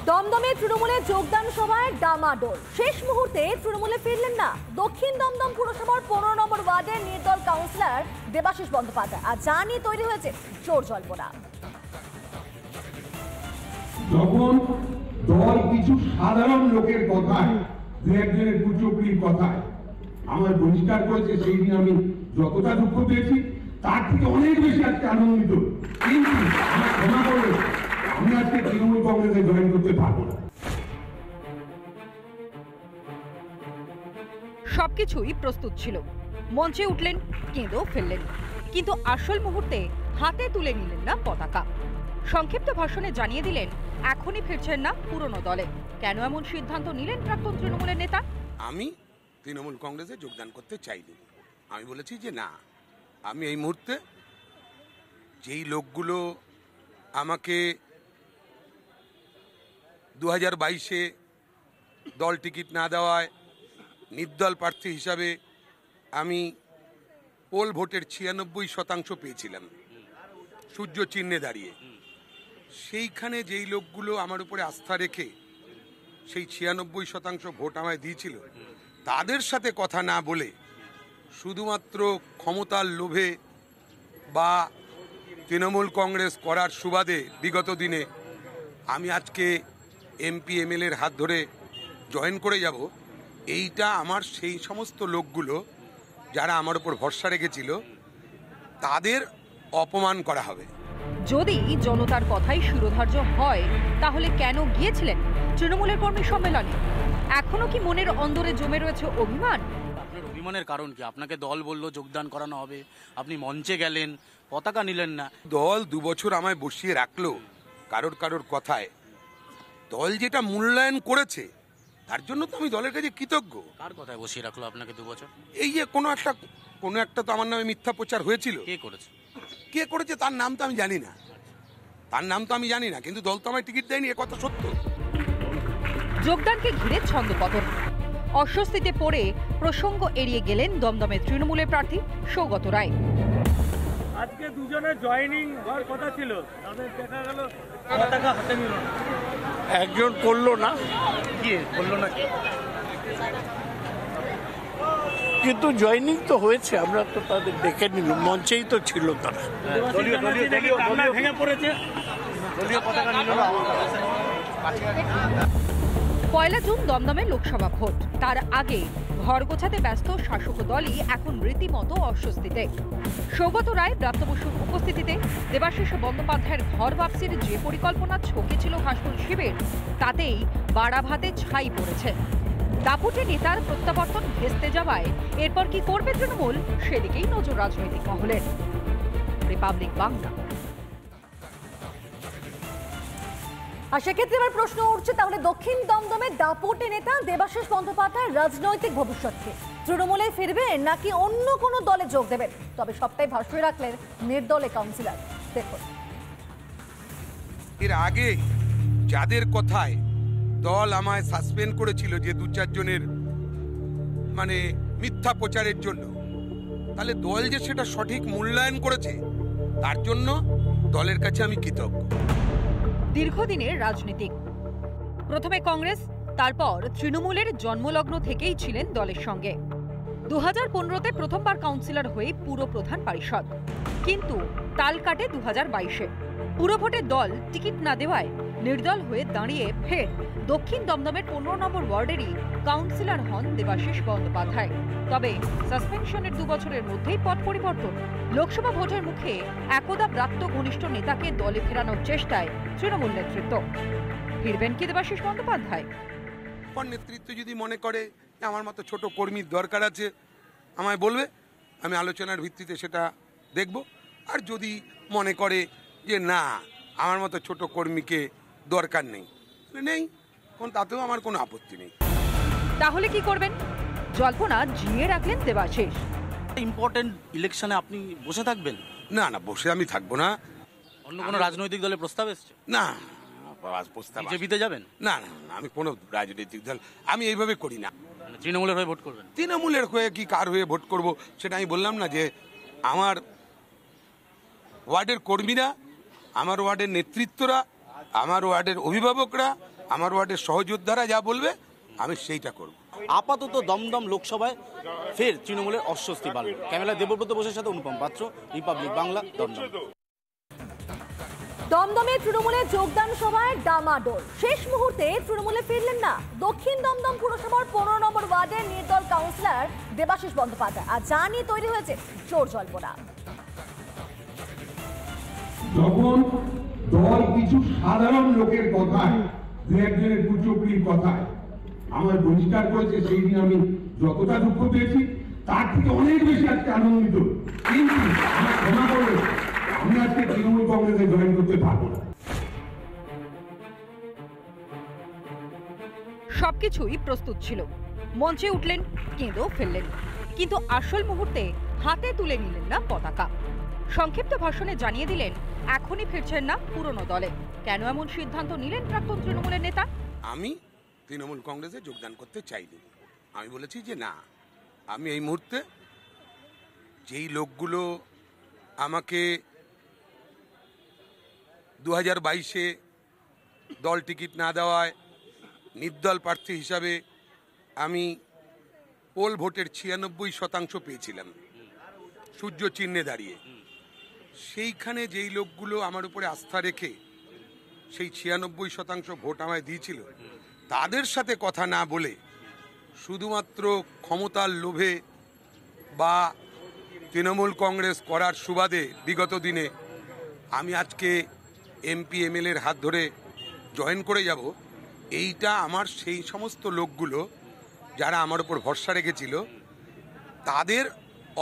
দমদমে তৃণমূলে যোগদান সভায় ডামাডোল, শেষ মুহূর্তে তৃণমূলে ফিরলেন না দক্ষিণ দমদম পুরসভার 15 নম্বর ওয়ার্ডের নির্দল কাউন্সিলর দেবাশিস বন্দ্যোপাধ্যায়। আর যা নিয়ে তৈরি হয়েছে জোর জল্পনা। যখন দল কিছু সাধারণ লোকের কথায়, দু একজনের কুচক্রির কথায় আমার বহিষ্কার করেছে, সেই দিন আমি যতটা দুঃখ পেয়েছি তার থেকে অনেক বেশি আজকে আনন্দিত। কিন্তু আমার ক্ষমা করে আমি আজকে তৃণমূল কংগ্রেসে জয়েন করতে পারবো না। সবকিছুই প্রস্তুত ছিল, মঞ্চে উঠলেন, কেঁদেও ফেললেন, কিন্তু আসল মুহূর্তে হাতে তুলে নিলেন না পতাকা। সংক্ষিপ্ত ভাষণে জানিয়ে দিলেন এখনই ফিরছেন না পুরনো দলে। কেন এমন সিদ্ধান্ত নিলেন প্রাক্তন তৃণমূলের নেতা? আমি তৃণমূল কংগ্রেসে যোগদান করতে চাইনি। আমি বলেছি যে না, আমি এই মুহূর্তে যেই লোকগুলো আমাকে 2022-এ দল টিকিট না দেওয়ায় নির্দল প্রার্থী হিসাবে আমি পোল ভোটের 96% পেয়েছিলাম সূর্য চিহ্নে দাঁড়িয়ে, সেইখানে যেই লোকগুলো আমার উপরে আস্থা রেখে সেই 96% ভোট আমায় দিয়েছিল, তাদের সাথে কথা না বলে শুধুমাত্র ক্ষমতার লোভে বা তৃণমূল কংগ্রেস করার সুবাদে বিগত দিনে আমি আজকে এমপি এমএলএর হাত ধরে জয়েন করে যাব, এইটা আমার সেই সমস্ত লোকগুলো যারা আমার উপর ভরসা রেখেছিল তাদের অপমান করা হবে। যদি জনতার কথাই শিরোধার্য হয় তাহলে কেন গিয়েছিলেন তৃণমূলের কর্মী সম্মেলনে? এখনো কি মনের অন্দরে জমে রয়েছে অভিমান? আপনার অভিমানের কারণ কি? আপনাকে দল বলল যোগদান করানো হবে, আপনি মঞ্চে গেলেন, পতাকা নিলেন না। দল 2 বছর আমায় বসিয়ে রাখলো কারোর কথায়। দল যেটা মূল্যায়ন করেছে তার জন্য তো আমি দলের কাছে কৃতজ্ঞ। কার কথায় বসিয়ে রাখলো আপনাকে 2 বছর? এই যে কোনো একটা তো আমার নামে মিথ্যা প্রচার হয়েছিল। কে করেছে তার নাম তো আমি জানি না, কিন্তু দল তো আমায় টিকিট দেয়নি, এ কথা সত্য। যোগদানকে ঘিরে ছন্দপতন, অস্বস্তিতে পড়ে প্রসঙ্গ এড়িয়ে গেলেন দমদমের তৃণমূলের প্রার্থী সৌগত রায়। আজকে দুজনের জয়েনিং হওয়ার কথা ছিল, তাদের দেখা গেল পতাকা হাতে নিল না। একজন করলো না, কিন্তু জয়েনিং তো হয়েছে, আমরা তো তাদের দেখে নিলাম, মঞ্চেই তো ছিল তারা। ভেঙে পড়েছে। 1 জুন দমদমে লোকসভা ভোট, তার আগে ঘর গোছাতে ব্যস্ত শাসক দলই এখন রীতিমতো অস্বস্তিতে। সৌগত রায়, ব্রাত্য বসুর উপস্থিতিতে দেবাশিস বন্দ্যোপাধ্যায়ের ঘর বাপসির যে পরিকল্পনা ছকেছিল ভাষণ শিবির, তাতেই বাড়াভাতে ছাই পড়েছে। দাপুটে নেতার প্রত্যাবর্তন ভেস্তে যাওয়ায় এরপর কি করবে তৃণমূল, সেদিকেই নজর রাজনৈতিক মহলের। রিপাবলিক বাংলা। আর সেক্ষেত্রে এবার প্রশ্ন উঠছে, তাহলে দক্ষিণ দমদমে দাপুটে নেতা দেবাশিস বন্দ্যোপাধ্যায়ের রাজনৈতিক ভবিষ্যৎকে তৃণমূলে ফিরবেন নাকি অন্য কোনো দলে যোগ দেবেন? তবে সবটাই ভাসিয়ে রাখলেন নির্দলে কাউন্সিলর। দেখুন, এর আগে যাদের কথায় দল আমায় সাসপেন্ড করেছিল যে 2-4 জনের মানে মিথ্যা প্রচারের জন্য, তাহলে দল যে সেটা সঠিক মূল্যায়ন করেছে তার জন্য দলের কাছে আমি কৃতজ্ঞ। দীর্ঘদিনের রাজনীতিক, প্রথমে কংগ্রেস, তারপর তৃণমূলের জন্মলগ্ন থেকেই ছিলেন দলের সঙ্গে। 2015-তে প্রথমবার কাউন্সিলর হয়ে পুরো প্রধান পারিষদ, কিন্তু তাল কাটে 2022-এ। পুরো ভোটে দল টিকিট না দেওয়ায় নির্দল হয়ে দাঁড়িয়ে ফের দক্ষিণ দমদমের 15 নম্বর ওয়ার্ডেরই কাউন্সিলর হন দেবাশিস বন্দ্যোপাধ্যায়। তবে সাসপেনশনের 2 বছরের মধ্যেই পথ পরিবর্তন। লোকসভা ভোটের মুখে একদা ব্রাত্য ঘনিষ্ঠ নেতাকে দলে ফেরানোর চেষ্টায় তৃণমূল নেতৃত্ব। ফিরবেন কি দেবাশিস বন্দ্যোপাধ্যায়? নেতৃত্ব যদি মনে করে আমার মতো ছোট কর্মীর দরকার আছে, আমায় বলবে, আমি আলোচনার ভিত্তিতে সেটা দেখব। আর যদি মনে করে যে না, আমার মতো ছোট কর্মীকে দরকার নেই, তাতেও আমার কোনো আপত্তি নেই। তাহলে কি করবেন? জল্পনা জিয়ে রাখলেন দেবাশিস। ইম্পর্টেন্ট ইলেকশনে আপনি বসে থাকবেন? না, বসে আমি থাকবো না। অন্য কোনো রাজনৈতিক দলে প্রস্তাব এসছে? না, প্রস্তাব বিজেপিতে যাবেন? না, আমি কোনো রাজনৈতিক দল আমি এইভাবে করি না। তৃণমূলের হয়ে ভোট করবেন? তৃণমূলের হয়ে কি কার হয়ে ভোট করব সেটা আমি বললাম না, যে আমার ওয়ার্ডের কর্মীরা, আমার ওয়ার্ডের নেতৃত্বরা, আমার ওয়ার্ডের অভিভাবকরা, আমার ওয়ার্ডের সহযোদ্ধারা যা বলবে আমি সেইটা করব। আপাতত দমদম লোকসভায় ফের তৃণমূলের অস্বস্তি বাড়ল। ক্যামেরা দেবব্রত বোসের সাথে অনুপম পাত্র, রিপাবলিক বাংলা, দমদম। দমদমে তৃণমূলের যোগদান সভায় ডামাডোল। শেষ মুহূর্তে তৃণমূলে ফিরলেন না দক্ষিণ দমদম পুরসভার 15 নম্বর ওয়ার্ডের নির্দল কাউন্সিলর দেবাশিস বন্দ্যোপাধ্যায়। আর যা নিয়ে তৈরি হয়েছে জোর জল্পনা। যখন দল কিছু সাধারণ লোকের কথায়, দু একজনের কুচক্রির কথায় আমার বহিষ্কার করেছে, সেই দিন আমি যতটা দুঃখ পেয়েছি তার থেকে অনেক বেশি আজকে আনন্দিত। কিন্তু আমার ক্ষমা করে আমি আজকে তৃণমূল কংগ্রেসে জয়েন করতে পারবো না। সবকিছুই প্রস্তুত ছিল, মঞ্চে উঠলেন, কেঁদেও ফেললেন, কিন্তু আসল মুহূর্তে হাতে তুলে নিলেন না পতাকা। সংক্ষিপ্ত ভাষণে জানিয়ে দিলেন এখনই ফিরছেন না পুরনো দলে। কেন এমন সিদ্ধান্ত নিলেন প্রাক্তন তৃণমূলের নেতা? আমি তৃণমূল কংগ্রেসে যোগদান করতে চাইনি। আমি বলেছি যে না, আমি এই মুহূর্তে যেই লোকগুলো আমাকে 2022-এ দল টিকিট না দেওয়ায় নির্দল প্রার্থী হিসাবে আমি পোল ভোটের 96% পেয়েছিলাম সূর্য চিহ্নে দাঁড়িয়ে, সেইখানে যেই লোকগুলো আমার উপরে আস্থা রেখে সেই 96% ভোট আমায় দিয়েছিল, তাদের সাথে কথা না বলে শুধুমাত্র ক্ষমতার লোভে বা তৃণমূল কংগ্রেস করার সুবাদে বিগত দিনে আমি আজকে এমপি এমএলএর হাত ধরে জয়েন করে যাব, এইটা আমার সেই সমস্ত লোকগুলো যারা আমার উপর ভরসা রেখেছিল তাদের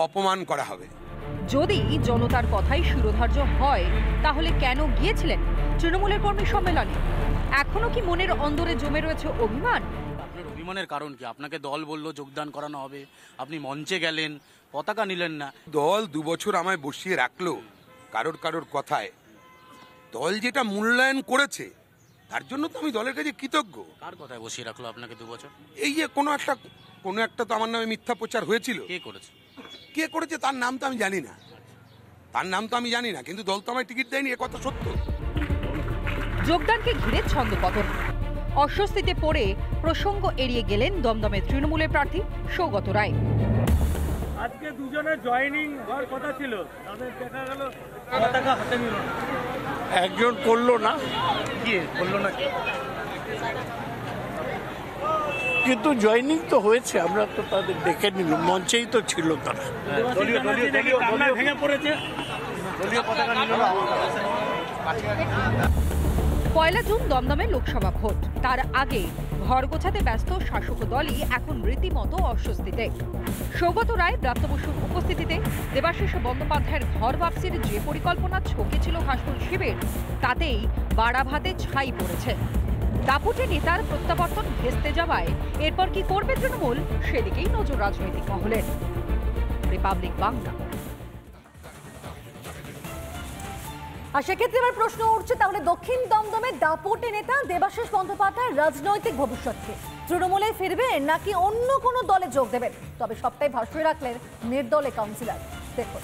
অপমান করা হবে। যদি জনতার কথাই শিরোধার্য হয় তাহলে কেন গিয়েছিলেন তৃণমূলের কর্মী সম্মেলনে? এখনো কি মনের অন্দরে জমে রয়েছে অভিমান? আপনার অভিমানের কারণ কি? আপনাকে দল বলল যোগদান করানো হবে, আপনি মঞ্চে গেলেন, পতাকা নিলেন না। দল 2 বছর আমায় বসিয়ে রাখলো কারোর কথায়। দল যেটা মূল্যায়ন করেছে তার জন্য তো আমি দলের কাছে কৃতজ্ঞ। কার কথায় বসিয়ে রাখলো আপনাকে 2 বছর? এই যে কোনো একটা তো আমার নামে মিথ্যা প্রচার হয়েছিল। কে করেছে তার নাম তো আমি জানি না, কিন্তু দল তো আমায় টিকিট দেয়নি, এ কথা সত্য। যোগদানকে ঘিরে ছন্দপতন, অস্বস্তিতে পড়ে প্রসঙ্গ এড়িয়ে গেলেন দমদমের তৃণমূলের প্রার্থী সৌগত রায়। আজকে দুজনের জয়েনিং হওয়ার কথা ছিল, তাদের দেখা গেল পতাকা হাতে নিল না। একজন করলো না, কিন্তু জয়েনিং তো হয়েছে, আমরা তো তাদের দেখে নিলাম, মঞ্চেই তো ছিল তারা। ভেঙে পড়েছে, দলীয় পতাকা নিল না। 1 জুন দমদমে লোকসভা ভোট, তার আগে ঘর গোছাতে ব্যস্ত শাসক দলই এখন রীতিমতো অস্বস্তিতে। সৌগত রায়, ব্রাত্য বসুর উপস্থিতিতে দেবাশিস বন্দ্যোপাধ্যায়ের ঘর বাপসির যে পরিকল্পনা ছকেছিল হাসপুর শিবির, তাতেই বাড়া ভাতে ছাই পড়েছে। দাপুটে নেতার প্রত্যাবর্তন ভেস্তে যাওয়ায় এরপর কি করবে তৃণমূল, সেদিকেই নজর রাজনৈতিক মহলের। রিপাবলিক বাংলা। আর সেক্ষেত্রে এবার প্রশ্ন উঠছে, তাহলে দক্ষিণ দমদমে দাপটে নেতা দেবাশিস বন্দ্যোপাধ্যায়ের রাজনৈতিক ভবিষ্যৎকে তৃণমূলে ফিরবেন নাকি অন্য কোনো দলে যোগ দেবেন? তবে সবটাই ভাসিয়ে রাখলেন নির্দলে কাউন্সিলর। দেখুন,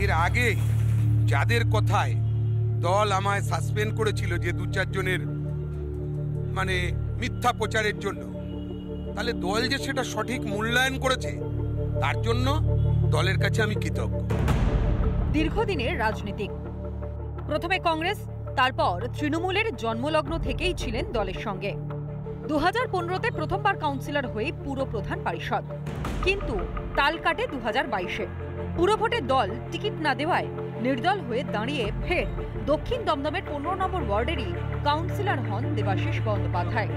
এর আগে যাদের কথায় দল আমায় সাসপেন্ড করেছিল যে 2-4 জনের মিথ্যা প্রচারের জন্য, তাহলে দল যে সেটা সঠিক মূল্যায়ন করেছে তার জন্য দলের কাছে আমি কৃতজ্ঞ। দীর্ঘদিনের রাজনীতিক, প্রথমে কংগ্রেস, তারপর তৃণমূলের জন্মলগ্ন থেকেই ছিলেন দলের সঙ্গে। 2015-তে প্রথমবার কাউন্সিলর হয়ে পুরো প্রধান পারিষদ, কিন্তু তাল কাটে 2022-এ। পুরো ভোটে দল টিকিট না দেওয়ায় নির্দল হয়ে দাঁড়িয়ে ফের দক্ষিণ দমদমের 15 নম্বর ওয়ার্ডেরই কাউন্সিলর হন দেবাশিস বন্দ্যোপাধ্যায়।